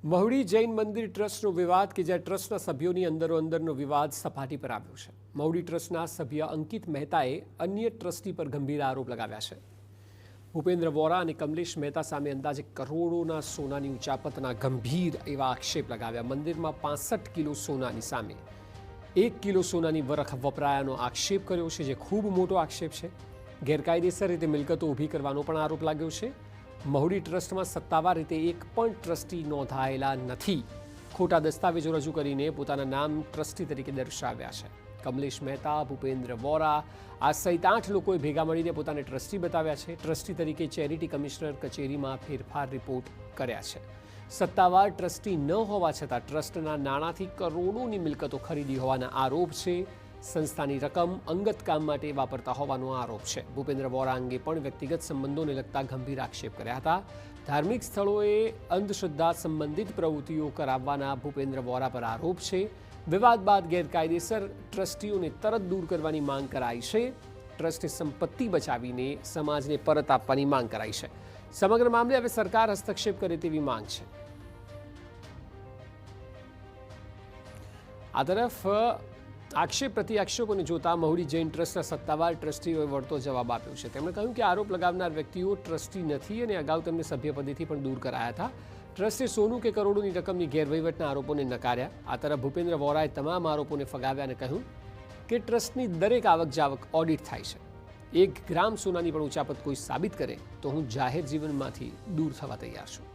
મહુડી જૈન મંદિર ટ્રસ્ટનો વિવાદ કે જ્યાં ટ્રસ્ટના સભ્યોની અંદરોઅંદરનો વિવાદ સપાટી પર આવ્યો છે. મહુડી ટ્રસ્ટના સભ્ય અંકિત મહેતાએ અન્ય ટ્રસ્ટી પર ગંભીર આરોપ લગાવ્યા છે. ભૂપેન્દ્ર વોરા અને કમલેશ મહેતા સામે અંદાજે કરોડોના સોનાની ઉચાપતના ગંભીર એવા આક્ષેપ લગાવ્યા. મંદિરમાં 65 કિલો સોનાની સામે 1 કિલો સોનાની વરખ વપરાયાનો આક્ષેપ કર્યો છે, જે ખૂબ મોટો આક્ષેપ છે. ગેરકાયદેસર રીતે મિલકતો ઊભી કરવાનો પણ આરોપ લાગ્યો છે. મહુડી ટ્રસ્ટમાં સત્તાવાર રીતે એક પણ ટ્રસ્ટી નોંધાયેલા નથી. ખોટા દસ્તાવેજો રજૂ કરીને પોતાના નામ ટ્રસ્ટી તરીકે દર્શાવ્યા છે. કમલેશ મહેતા, ભૂપેન્દ્ર વોરા આ સહિત 8 લોકોએ ભેગા મળીને પોતાને ટ્રસ્ટી બતાવ્યા છે. ટ્રસ્ટી તરીકે ચેરિટી કમિશનર કચેરીમાં ફેરફાર રિપોર્ટ કર્યા છે. સત્તાવાર ટ્રસ્ટી ન હોવા છતાં ટ્રસ્ટના નાણાંથી કરોડોની મિલકતો ખરીદી હોવાના આરોપ છે. સંસ્થાની રકમ અંગત કામ માટે વાપરતા હોવાનો આરોપ છે. ભૂપેન્દ્ર વોરા અંગે પણ વ્યક્તિગત સંબંધોને લગતા ગંભીર આક્ષેપ કર્યા હતા. ધાર્મિક સ્થળોએ અંધશ્રદ્ધા સંબંધિત પ્રવૃત્તિઓ કરાવવાના ભૂપેન્દ્ર વોરા પર આરોપ છે. વિવાદ બાદ ગેરકાયદેસર ટ્રસ્ટીઓને તરત દૂર કરવાની માંગ કરાઈ છે. ટ્રસ્ટે સંપત્તિ બચાવીને સમાજને પરત આપવાની માંગ કરાઈ છે. સમગ્ર મામલે હવે સરકાર હસ્તક્ષેપ કરે તેવી માંગ છે. આ તરફ આક્ષેપ પ્રત્યાક્ષેપોને જોતા મહુડી જૈન ટ્રસ્ટના સત્તાવાર ટ્રસ્ટીઓએ વળતો જવાબ આપ્યો છે. તેમણે કહ્યું કે આરોપ લગાવનાર વ્યક્તિઓ ટ્રસ્ટી નથી અને અગાઉ તેમને સભ્યપદેથી પણ દૂર કરાયા હતા. ટ્રસ્ટે સોનું કે કરોડોની રકમની ગેરવહીવટના આરોપોને નકાર્યા. આ તરફ ભૂપેન્દ્ર વોરાએ તમામ આરોપોને ફગાવ્યા અને કહ્યું કે ટ્રસ્ટની દરેક આવક જાવક ઓડિટ થાય છે. 1 ગ્રામ સોનાની પણ ઉચાપત કોઈ સાબિત કરે તો હું જાહેર જીવનમાંથી દૂર થવા તૈયાર છું.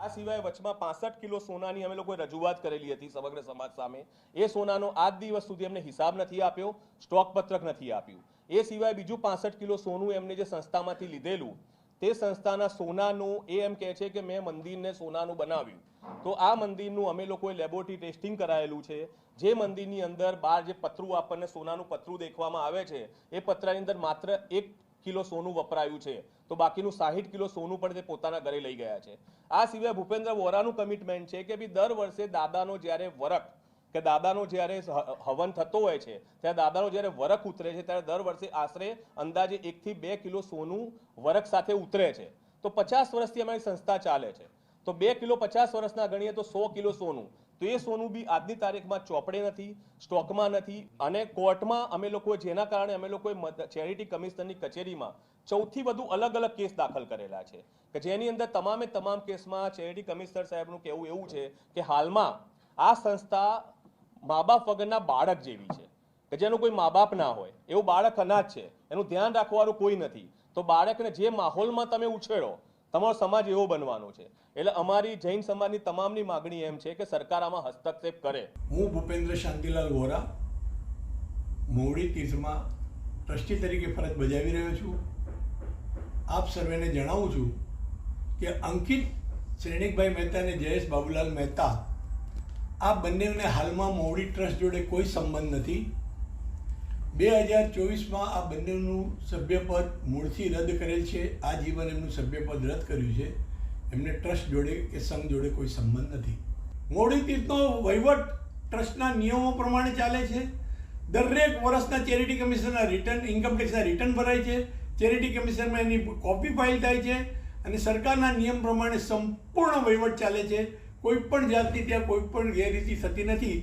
આ સિવાય વચમાં 65 કિલો સોનાની અમે લોકોએ રજૂઆત કરેલી હતી સમગ્ર સમાજ સામે. એ સોનાનો આજ દિવસ સુધી એમને હિસાબ નથી આપ્યો, સ્ટોક પત્રક નથી આપ્યું. એ સિવાય બીજું 65 કિલો સોનું એમને જે સંસ્થામાંથી લીધેલું, તે સંસ્થાના સોનાનું એ એમ કહે છે કે મેં મંદિરને સોનાનું બનાવ્યું. તો આ મંદિરનું અમે લોકોએ લેબોરેટરી ટેસ્ટિંગ કરાયેલું છે. જે મંદિરની અંદર બહાર જે પતરું આપણને સોનાનું પતરું દેખવામાં આવે છે, એ પતરાની અંદર માત્ર 1 કિલો સોનું વપરાયું છે. તો બાકીનું 60 કિલો સોનું પણ તે પોતાના ઘરે લઈ ગયા છે. આ સિવાય ભૂપેન્દ્ર વોરાનું કમિટમેન્ટ છે કે ભઈ દર વર્ષે દાદાનો જ્યારે વરખ કે દાદાનો જ્યારે હવન થતો હોય છે, ત્યારે દાદાનો જ્યારે વરખ ઉતરે છે, ત્યારે દર વર્ષે આશરે અંદાજે 1 થી 2 કિલો સોનું વરખ સાથે ઉતરે છે. તો 50 વર્ષથી અમારી સંસ્થા ચાલે છે. તો 2 કિલો 50 વર્ષના ગણીએ તો 100 કિલો સોનું. તો એ સોનું બી આજની તારીખમાં ચોપડે નથી, સ્ટોકમાં નથી. અને કોર્ટમાં અમે લોકોએ જેના કારણે અમે લોકોએ ચેરિટી કમિશનરની કચેરીમાં 4 થી વધુ અલગ અલગ કેસ દાખલ કરેલા છે, કે જેની અંદર તમામ કેસમાં ચેરિટી કમિશનર સાહેબનું કહેવું એવું છે કે હાલમાં આ સંસ્થા મા બાપ વગરના બાળક જેવી છે, કે જેનું કોઈ મા બાપ ના હોય એવું બાળક અનાથ છે, એનું ધ્યાન રાખવાનું કોઈ નથી. તો બાળકને જે માહોલમાં તમે ઉછેરો, તમારો સમાજ એવો બનવાનો છે. એટલે અમારી જૈન સમાજની તમામની માગણી એમ છે કે સરકાર આમાં હસ્તક્ષેપ કરે. હું ભૂપેન્દ્ર શાંતિલાલ વોરા મહુડી તીર્થમાં ટ્રસ્ટી તરીકે ફરજ બજાવી રહ્યો છું. આપ સર્વેને જણાવું છું કે અંકિત શ્રેણિકભાઈ મહેતા અને જયેશ બાબુલાલ મહેતા આ બંનેને હાલમાં મહુડી ટ્રસ્ટ જોડે કોઈ સંબંધ નથી. 2024માં આ બંનેનું સભ્યપદ મૂળથી રદ કરેલ છે. આ જીવન એમનું સભ્યપદ રદ કર્યું છે. એમને ટ્રસ્ટ જોડે કે સંઘ જોડે કોઈ સંબંધ નથી. મહુડી તીર્થનો વહીવટ ટ્રસ્ટના નિયમો પ્રમાણે ચાલે છે. દરેક વર્ષના ચેરિટી કમિશનરના રિટર્ન, ઇન્કમટેક્સના રિટર્ન ભરાય છે. ચેરિટી કમિશનમાં એની કોપી ફાઇલ થાય છે અને સરકારના નિયમ પ્રમાણે સંપૂર્ણ વહીવટ ચાલે છે. કોઈ પણ જાતની ત્યાં કોઈ પણ ગેરરીતિ થતી નથી.